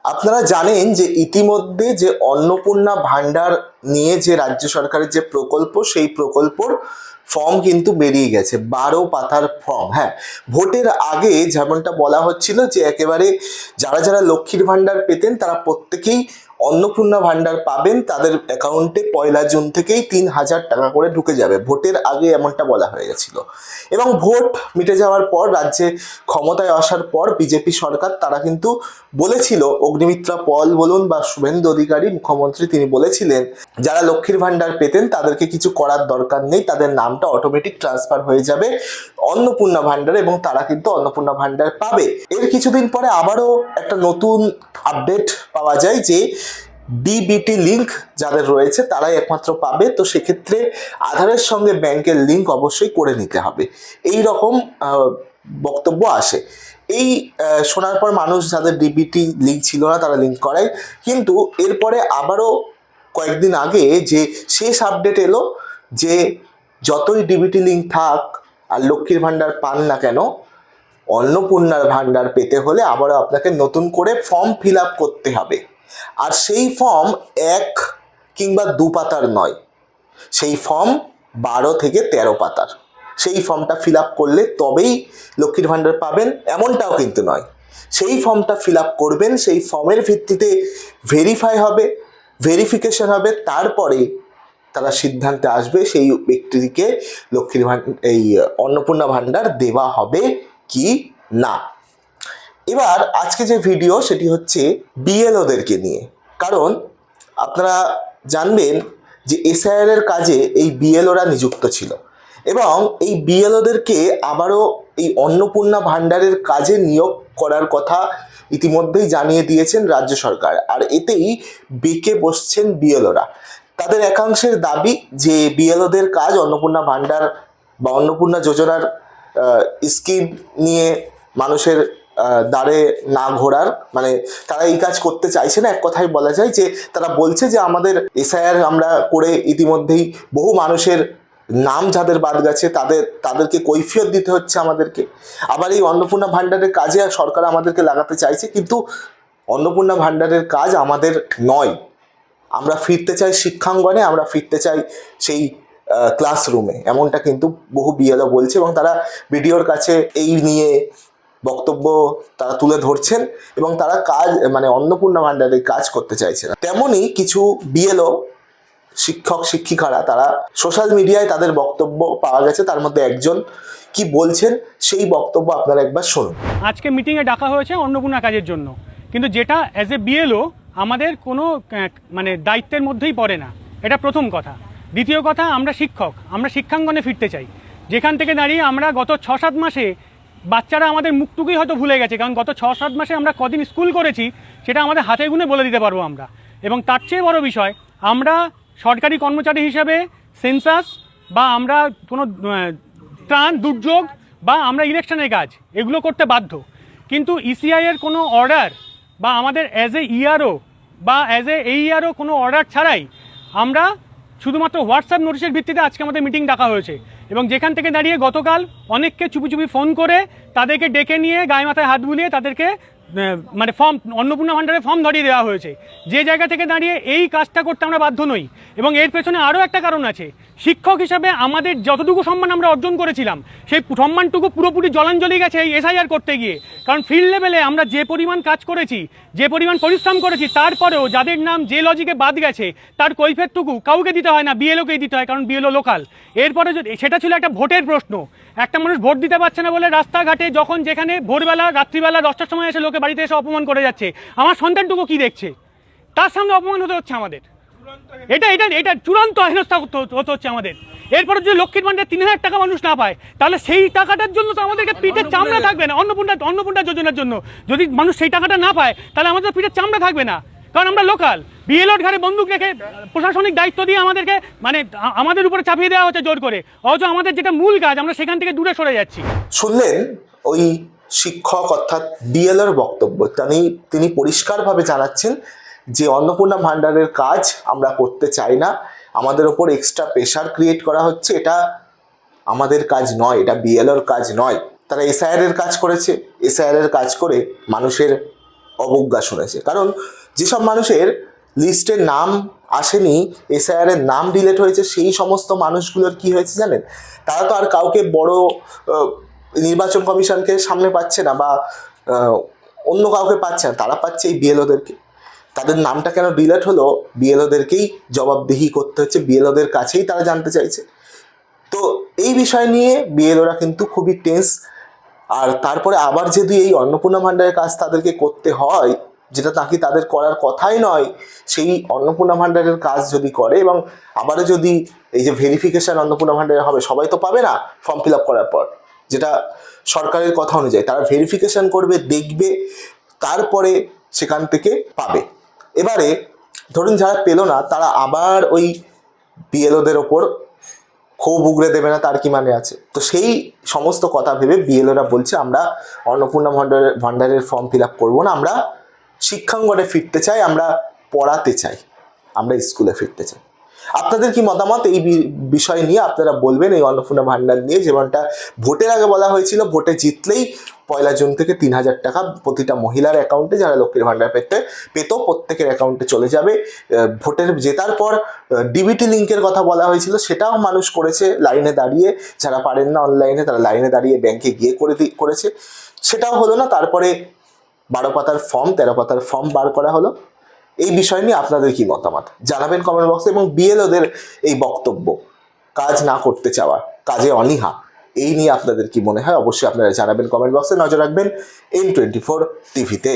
আপনারা জানেন যে ইতিমধ্যে যে অন্নপূর্ণা ভান্ডার নিয়ে যে রাজ্য সরকারের যে প্রকল্প, সেই প্রকল্পর ফর্ম কিন্তু বেরিয়ে গেছে, 12 পাতার ফর্ম। হ্যাঁ, ভোটের আগে যেমনটা বলা হচ্ছিল যে একেবারে যারা যারা লক্ষ্মীর ভান্ডার পেতেন তারা প্রত্যেকেই অন্নপূর্ণা ভান্ডার পাবেন, তাদের অ্যাকাউন্টে 1 জুন থেকেই 3,000 টাকা করে ঢুকে যাবে। ভোটের আগে এমনটা বলা হয়ে গেছিল, এবং ভোট মিটে যাওয়ার পর রাজ্যে ক্ষমতায় আসার পর বিজেপি সরকার তারা কিন্তু বলেছিল, অগ্নিমিত্রা পল বলুন বা শুভেন্দু অধিকারী মুখ্যমন্ত্রী, তিনি বলেছিলেন যারা লক্ষ্মীর ভান্ডার পেতেন তাদেরকে কিছু করার দরকার নেই, তাদের নামটা অটোমেটিক ট্রান্সফার হয়ে যাবে অন্নপূর্ণা ভান্ডারে এবং তারা কিন্তু অন্নপূর্ণা ভান্ডার পাবে। এর কিছুদিন পরে আবারও একটা নতুন আপডেট পাওয়া যায় যে ডিবিটি লিঙ্ক যাদের রয়েছে তারাই একমাত্র পাবে। তো সেক্ষেত্রে আধারের সঙ্গে ব্যাংকের লিঙ্ক অবশ্যই করে নিতে হবে, এই রকম বক্তব্য আসে। এই শোনার পর মানুষ যাদের ডিবিটি লিঙ্ক ছিল না তারা লিঙ্ক করায়, কিন্তু এরপরে আবারও কয়েকদিন আগে যে শেষ আপডেট এলো যে যতই ডিবিটি লিঙ্ক থাক আর লক্ষ্মীর ভান্ডার পান না কেন, অন্নপূর্ণার ভান্ডার পেতে হলে আবারও আপনাকে নতুন করে ফর্ম ফিল আপ করতে হবে। আর সেই ফর্ম 1 কিংবা 2 পাতার নয়, সেই ফর্ম 12 থেকে 13 পাতার। সেই ফর্মটা ফিল আপ করলে তবেই লক্ষ্মীর ভান্ডার পাবেন এমনটাও কিন্তু নয়। সেই ফর্মটা ফিল আপ করবেন, সেই ফর্মের ভিত্তিতে ভেরিফাই হবে, ভেরিফিকেশন হবে, তারপরে তারা সিদ্ধান্তে আসবে সেই ব্যক্তিকে লক্ষ্মীর এই অন্নপূর্ণা ভান্ডার দেওয়া হবে কি না। এবার আজকে যে ভিডিও সেটি হচ্ছে বিএলওদেরকে নিয়ে, কারণ আপনারা জানবেন যে এসআইআর এর কাজে এই বিএলওরা নিযুক্ত ছিল, এবং এই বিএলওদেরকে আবারও এই অন্নপূর্ণা ভান্ডারের কাজে নিয়োগ করার কথা ইতিমধ্যেই জানিয়ে দিয়েছেন রাজ্য সরকার। আর এতেই বেঁকে বসছেন বিএলওরা। তাদের একাংশের দাবি যে বিএলওদের কাজ অন্নপূর্ণা ভান্ডার বা অন্নপূর্ণা যোজনার স্কিম নিয়ে মানুষের দ্বারে না ঘোরার, মানে তারা এই কাজ করতে চাইছে না। এক কথায় বলা যায় যে তারা বলছে যে আমাদের এসআইআর আমরা করে ইতিমধ্যেই বহু মানুষের নাম যাদের বাদ গেছে তাদেরকে কৈফিয়ত দিতে হচ্ছে আমাদেরকে। আবার এই অন্নপূর্ণা ভান্ডারের কাজে সরকার আমাদেরকে লাগাতে চাইছে, কিন্তু অন্নপূর্ণা ভান্ডারের কাজ আমাদের নয়। আমরা ফিরতে চাই শিক্ষাঙ্গনে, আমরা ফিরতে চাই সেই ক্লাসরুমে, এমনটা কিন্তু বহু বিএলও বলছে, এবং তারা ভিডিওর কাছে এই নিয়ে বক্তব্য তারা তুলে ধরছেন, এবং তারা কাজ মানে অন্নপূর্ণা ভান্ডারের কাজ করতে চাইছে না। তেমনই কিছু বিএলও শিক্ষক শিক্ষিকারা তারা সোশ্যাল মিডিয়ায় তাদের বক্তব্য পাওয়া গেছে, তার মধ্যে একজন কি বলছেন সেই বক্তব্য আপনারা একবার শুনুন। আজকে মিটিংয়ে ডাকা হয়েছে অন্নপূর্ণা কাজের জন্য, কিন্তু যেটা অ্যাজ এ বিএলও আমাদের কোনো মানে দায়িত্বের মধ্যেই পড়ে না, এটা প্রথম কথা। দ্বিতীয় কথা, আমরা শিক্ষক, আমরা শিক্ষাঙ্গনে ফিরতে চাই, যেখান থেকে দাঁড়িয়ে আমরা গত 6-7 মাসে বাচ্চারা আমাদের মুখটুকুই হয়তো ভুলে গেছে, কারণ গত 6-7 মাসে আমরা কদিন স্কুল করেছি সেটা আমাদের হাতে গুনে বলে দিতে পারবো আমরা। এবং তার চেয়ে বড় বিষয়, আমরা সরকারি কর্মচারী হিসাবে সেন্সাস বা আমরা কোনো ত্রাণ দুর্যোগ বা আমরা ইলেকশনের কাজ এগুলো করতে বাধ্য, কিন্তু ইসিআই এর কোনো অর্ডার বা আমাদের অ্যাজ এ ইআরও বা অ্যাজ এ এইআরও কোনো অর্ডার ছাড়াই আমরা শুধুমাত্র হোয়াটসঅ্যাপ নোটিশের ভিত্তিতে আজকে আমাদের মিটিং ডাকা হয়েছে। এবং যেখান থেকে দাঁড়িয়ে গতকাল অনেককে চুপি চুপি ফোন করে তাদেরকে ডেকে নিয়ে গায়ে মাথায় হাত বুলিয়ে তাদেরকে মানে ফর্ম অন্নপূর্ণা ভান্ডারের ফর্ম ধরিয়ে দেওয়া হয়েছে। যে জায়গা থেকে দাঁড়িয়ে এই কাজটা করতে আমরা বাধ্য নই। এবং এর পেছনে আরও একটা কারণ আছে, শিক্ষক হিসাবে আমাদের যতটুকু সম্মান আমরা অর্জন করেছিলাম সেই সম্মানটুকু পুরোপুরি জলাঞ্জলি গেছে এই এসআইআর করতে গিয়ে। কারণ ফিল্ড লেভেলে আমরা যে পরিমাণ কাজ করেছি, যে পরিমাণ পরিশ্রম করেছি, তারপরেও যাদের নাম যে লজিকে বাদ গেছে তার কৈফিয়তটুকু কাউকে দিতে হয় না, বিএলওকেই দিতে হয়, কারণ বিএলও লোকাল। এরপরে সেটা ছিল একটা ভোটের প্রশ্ন, একটা মানুষ ভোট দিতে পারছে না বলে রাস্তাঘাটে যখন যেখানে ভোরবেলা রাত্রিবেলা 10টার সময় এসে লোকে বাড়িতে এসে অপমান করে যাচ্ছে, আমার সন্তানটুকু কি দেখছে? তার সামনে অপমান হতে হচ্ছে আমাদের। এটা এটা এটা চূড়ান্ত হেনস্থা হতে হচ্ছে আমাদের। এরপরে যদি লক্ষ্মীর ভান্ডার 3,000 টাকা মানুষ না পায়, তাহলে সেই টাকাটার জন্য তো আমাদেরকে পিঠের চামড়া থাকবে না। অন্নপূর্ণা যোজনার জন্য যদি মানুষ সেই টাকাটা না পায়, তাহলে আমাদের পিঠের চামড়া থাকবে না, কারণ আমরা লোকাল। বিএলওর ঘাড়ে বন্দুক রেখে প্রশাসনিক দায়িত্ব দিয়ে আমাদেরকে মানে আমাদের উপরে চাপিয়ে দেওয়া হচ্ছে জোর করে, অথচ আমাদের যেটা মূল কাজ আমরা সেখান থেকে দূরে সরে যাচ্ছি। শুনলেন ওই শিক্ষক অর্থাৎ বিএলওর বক্তব্য। তিনি পরিষ্কারভাবে জানাচ্ছেন যে অন্নপূর্ণা ভান্ডারের কাজ আমরা করতে চাই না, আমাদের ওপর এক্সট্রা প্রেশার ক্রিয়েট করা হচ্ছে, এটা আমাদের কাজ নয়, এটা বিএলওর কাজ নয়। তারা এসআইআর এর কাজ করেছে, এসআইআর এর কাজ করে মানুষের অবজ্ঞা শুনেছে। কারণ যেসব মানুষের লিস্টের নাম আসেনি, এসআইআর এর নাম ডিলেট হয়েছে, সেই সমস্ত মানুষগুলোর কি হয়েছে জানেন? তারা তো আর কাউকে বড় নির্বাচন কমিশনকে সামনে পাচ্ছে না বা অন্য কাউকে পাচ্ছে না, তারা পাচ্ছে এই বিএলওদেরকে। তাদের নামটা কেন ডিলেট হলো, বিএলওদেরকেই জবাবদিহি করতে হচ্ছে, বিএলওদের কাছেই তারা জানতে চাইছে। তো এই বিষয় নিয়ে বিএলওরা কিন্তু খুবই টেন্স। আর তারপরে আবার যদি এই অন্নপূর্ণা ভাণ্ডারের কাজ তাদেরকে করতে হয়, যেটা নাকি তাদের করার কথাই নয়, সেই অন্নপূর্ণা ভাণ্ডারের কাজ যদি করে এবং আবারও যদি এই যে ভেরিফিকেশন অন্নপূর্ণা ভাণ্ডারে হবে, সবাই তো পাবে না ফর্ম ফিল আপ করার পর, যেটা সরকারের কথা অনুযায়ী তারা ভেরিফিকেশন করবে, দেখবে, তারপরে সেখান থেকে পাবে। এবারে ধরুন যারা পেলো না, তারা আবার ওই বিএলওদের ওপর ক্ষোভ উগড়ে দেবে না, তার কি মানে আছে? তো সেই সমস্ত কথা ভেবে বিএলওরা বলছে আমরা অন্নপূর্ণা ভাণ্ডারের ফর্ম ফিল আপ করবো না, আমরা শিক্ষাঙ্গনে ফিরতে চাই, আমরা পড়াতে চাই, আমরা স্কুলে ফিরতে চাই। আপনাদের কি মতামত এই বিষয় নিয়ে আপনারা বলবেন, এই অন্নপূর্ণা ভাণ্ডার নিয়ে, যেমনটা ভোটের আগে বলা হয়েছিল, ভোটে জিতলেই 1 জুন থেকে 3,000 টাকা প্রতিটা মহিলার অ্যাকাউন্টে, যারা লক্ষ্মীর ভাণ্ডার পেত প্রত্যেকের অ্যাকাউন্টে চলে যাবে। ভোটের জেতার পর ডিবিটি লিঙ্কের কথা বলা হয়েছিল, সেটাও মানুষ করেছে লাইনে দাঁড়িয়ে, যারা পারেন না অনলাইনে তারা লাইনে দাঁড়িয়ে ব্যাংকে গিয়ে করেছে, সেটাও হলো না। তারপরে 12 পাতার ফর্ম 13 পাতার ফর্ম বার করা হলো। এই বিষয় নিয়ে আপনাদের কি মতামত জানাবেন কমেন্ট বক্সে। এবং বিএলওদের এই বক্তব্য, কাজ না করতে চাওয়া, কাজে অনীহা, এই নিয়ে আপনাদের কি মনে হয় অবশ্যই আপনারা জানাবেন কমেন্ট বক্সে। নজর রাখবেন N24 টিভিতে।